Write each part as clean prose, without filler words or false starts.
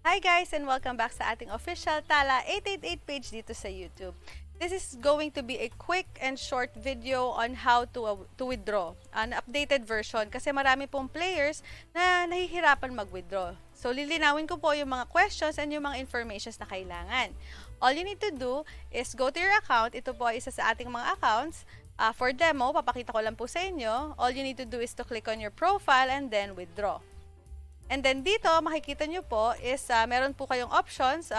Hi guys and welcome back sa ating official Tala 888 page dito sa YouTube. This is going to be a quick and short video on how to withdraw. An updated version kasi marami pong players na nahihirapan mag-withdraw. So lilinawin ko po yung mga questions and yung mga informations na kailangan. All you need to do is go to your account. Ito po ay isa sa ating mga accounts. For demo, papakita ko lang po sa inyo. All you need to do is to click on your profile and then withdraw. And then dito, makikita nyo po is meron po kayong options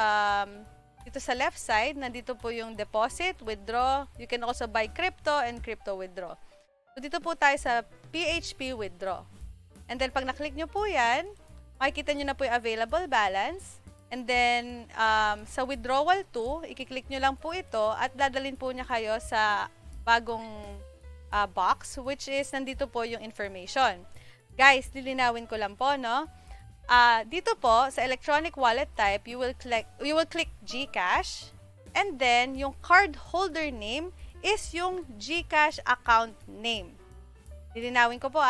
dito sa left side. Nandito po yung deposit, withdraw. You can also buy crypto and crypto withdraw. So dito po tayo sa PHP withdraw. And then pag naklik nyo po yan, makikita nyo na po yung available balance. And then sa withdrawal 2, ikiklik nyo lang po ito at dadalhin po niya kayo sa bagong box, which is nandito po yung information. Guys, lilinawin ko lang po, no? Dito po, sa electronic wallet type, you will click GCash, and then yung card holder name is yung GCash account name. Lilinawin ko po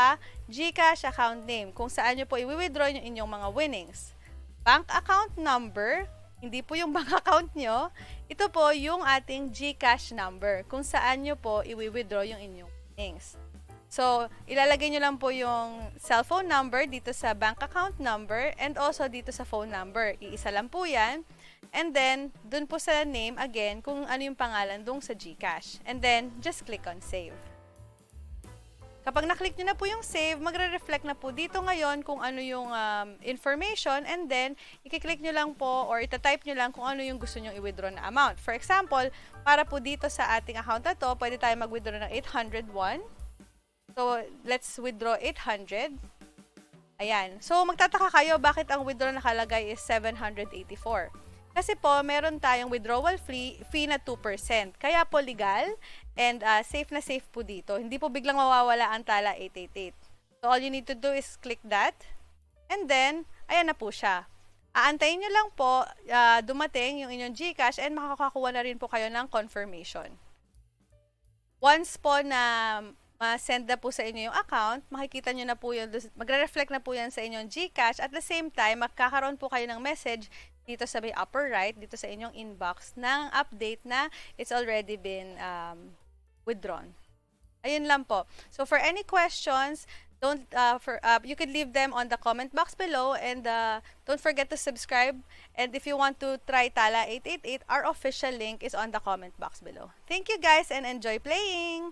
GCash account name, kung saan nyo po i-withdraw yung inyong mga winnings. Bank account number, hindi po yung bank account nyo, ito po yung ating GCash number, kung saan nyo po i-withdraw yung inyong winnings. So, ilalagay nyo lang po yung cellphone number dito sa bank account number and also dito sa phone number. Iisa lang po yan. And then, dun po sa name, again, kung ano yung pangalan dun sa GCash. And then, just click on save. Kapag naklik nyo na po yung save, magre-reflect na po dito ngayon kung ano yung information, and then, ikiklik nyo lang po or itatype nyo lang kung ano yung gusto nyo i-withdraw na amount. For example, para po dito sa ating account na to, pwede tayo mag-withdraw ng 801. So, let's withdraw 800. Ayan. So, magtataka kayo bakit ang withdraw nakalagay is 784. Kasi po, meron tayong withdrawal fee na 2%. Kaya po legal and safe na safe po dito. Hindi po biglang mawawala ang Tala 888. So, all you need to do is click that. And then, ayan na po siya. Aantayin nyo lang po dumating yung inyong GCash and makakakuha na rin po kayo ng confirmation. Once po na ma-send na po sa inyo yung account, makikita nyo na po yun, magre-reflect na po yan sa inyong GCash. At the same time, magkakaroon po kayo ng message dito sa may upper right, dito sa inyong inbox, ng update na it's already been withdrawn. Ayun lang po. So for any questions, you could leave them on the comment box below, and don't forget to subscribe. And if you want to try Tala 888, our official link is on the comment box below. Thank you guys and enjoy playing!